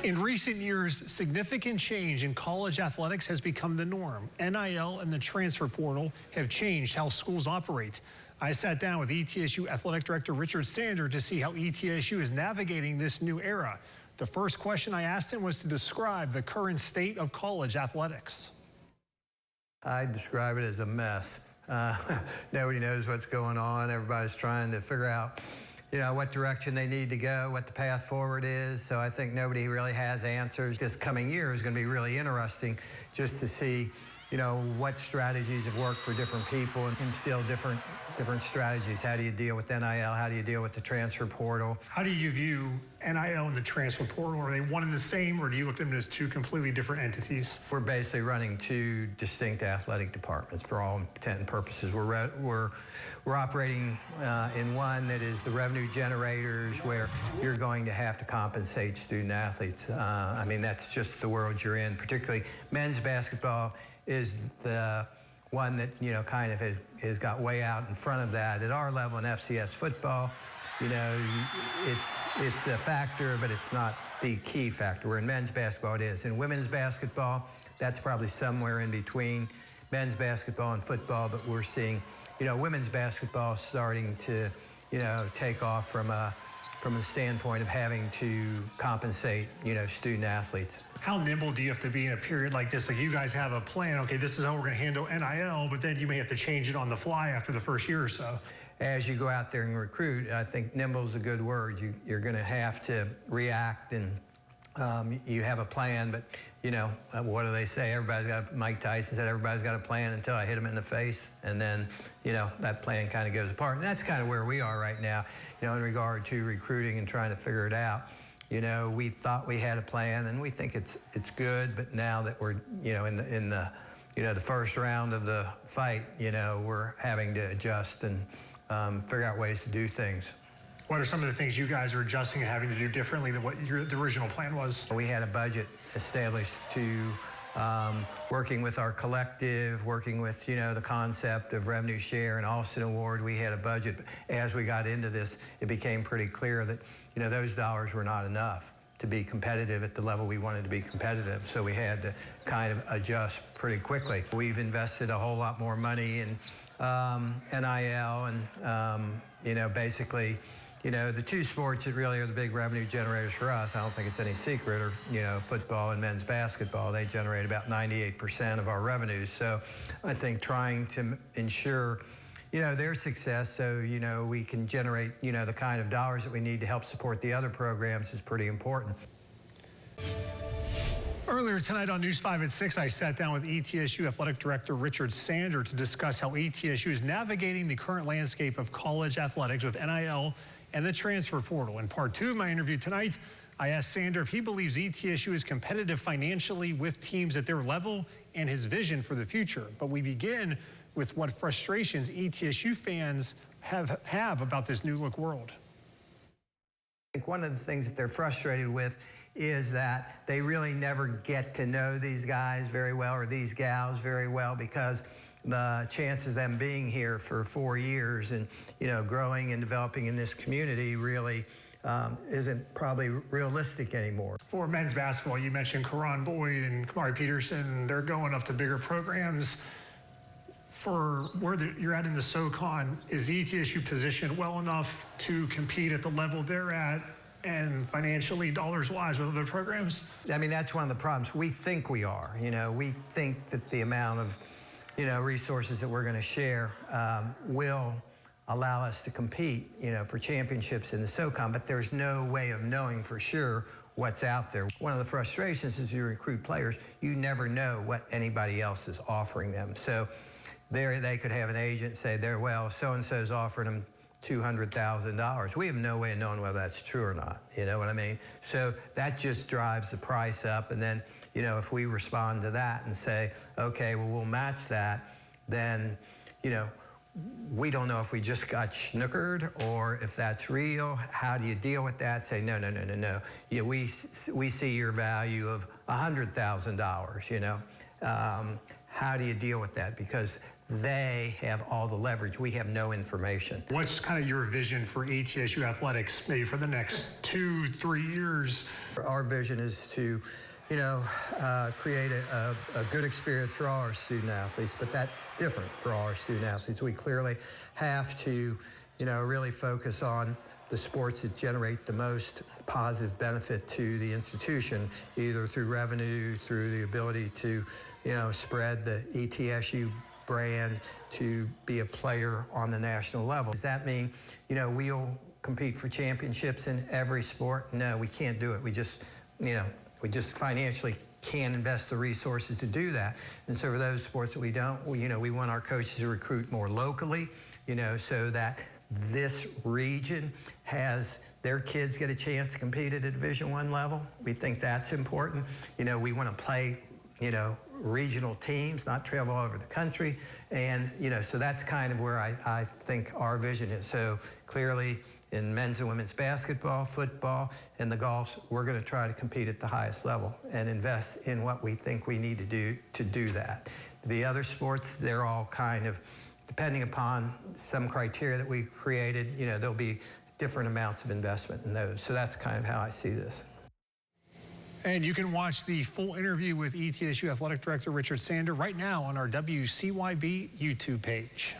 In recent years, significant change in college athletics has become the norm. NIL and the transfer portal have changed how schools operate. I sat down with ETSU Athletic Director Richard Sander to see how ETSU is navigating this new era. The first question I asked him was to describe the current state of college athletics. I describe it as a mess. Nobody knows what's going on. Everybody's trying to figure out, what direction they need to go, what the path forward is. So I think nobody really has answers. This coming year is going to be really interesting just to see, what strategies have worked for different people and instill different strategies. How do you deal with NIL? How do you deal with the transfer portal? How do you view NIL and the transfer portal? Are they one and the same, or do you look at them as two completely different entities? We're basically running two distinct athletic departments for all intent and purposes. We're operating in one that is the revenue generators, where you're going to have to compensate student athletes. I mean, that's just the world you're in. Particularly men's basketball is the one that kind of has got way out in front of that. At our level in FCS football, it's a factor, but it's not the key factor. Where in men's basketball it is. In women's basketball, that's probably somewhere in between men's basketball and football, but we're seeing, women's basketball starting to, take off from the standpoint of having to compensate, student athletes. How nimble do you have to be in a period like this? Like, you guys have a plan, okay, this is how we're going to handle NIL, but then you may have to change it on the fly after the first year or so. As you go out there and recruit, I think nimble is a good word. You're going to have to react, and you have a plan, but, what do they say? Mike Tyson said, everybody's got a plan until I hit him in the face, and then, that plan kind of goes apart. And that's kind of where we are right now, in regard to recruiting and trying to figure it out. We thought we had a plan, and we think it's good, but now that we're, in the first round of the fight, we're having to adjust and figure out ways to do things. What are some of the things you guys are adjusting and having to do differently than what the original plan was? We had a budget established to working with our collective, working with, the concept of revenue share and Austin Award. We had a budget. But as we got into this, it became pretty clear that, those dollars were not enough to be competitive at the level we wanted to be competitive. So we had to kind of adjust pretty quickly. We've invested a whole lot more money in NIL and, basically, the two sports that really are the big revenue generators for us, I don't think it's any secret, are, football and men's basketball. They generate about 98% of our revenues. So I think trying to ensure, their success so, we can generate, the kind of dollars that we need to help support the other programs is pretty important. Earlier tonight on News 5 at 6, I sat down with ETSU Athletic Director Richard Sander to discuss how ETSU is navigating the current landscape of college athletics with NIL and the transfer portal. In part 2 of my interview tonight, I asked Sander if he believes ETSU is competitive financially with teams at their level and his vision for the future. But we begin with what frustrations ETSU fans have about this new look world. I think one of the things that they're frustrated with is that they really never get to know these guys very well or these gals very well, because the chances of them being here for 4 years and, growing and developing in this community really isn't probably realistic anymore. For men's basketball, you mentioned Karan Boyd and Kamari Peterson. They're going up to bigger programs. For where you're at in the SoCon, is the ETSU positioned well enough to compete at the level they're at and financially, dollars-wise, with other programs? I mean, that's one of the problems. We think we are. We think that the amount of, resources that we're going to share will allow us to compete, for championships in the SoCon, but there's no way of knowing for sure what's out there. One of the frustrations is you recruit players, you never know what anybody else is offering them. So they could have an agent say, well, so-and-so's offering them $200,000. We have no way of knowing whether that's true or not. You know what I mean? So that just drives the price up. And then, if we respond to that and say, okay, well, we'll match that, then, we don't know if we just got snookered or if that's real. How do you deal with that? Say, no. Yeah, we see your value of $100,000, How do you deal with that? Because they have all the leverage. We have no information. What's kind of your vision for ETSU athletics, maybe for the next 2-3 years? Our vision is to, create a good experience for all our student athletes, but that's different for all our student athletes. We clearly have to, really focus on the sports that generate the most positive benefit to the institution, either through revenue, through the ability to, spread the ETSU brand, to be a player on the national level. Does that mean, we'll compete for championships in every sport? No, we can't do it. We just financially can't invest the resources to do that. And so for those sports that we don't, we want our coaches to recruit more locally, so that this region has their kids get a chance to compete at a Division I level. We think that's important. We want to play, regional teams, not travel all over the country. And, so that's kind of where I think our vision is. So clearly in men's and women's basketball, football, and the golf, we're going to try to compete at the highest level and invest in what we think we need to do that. The other sports, they're all kind of, depending upon some criteria that we've created, there'll be different amounts of investment in those. So that's kind of how I see this. And you can watch the full interview with ETSU Athletic Director Richard Sander right now on our WCYB YouTube page.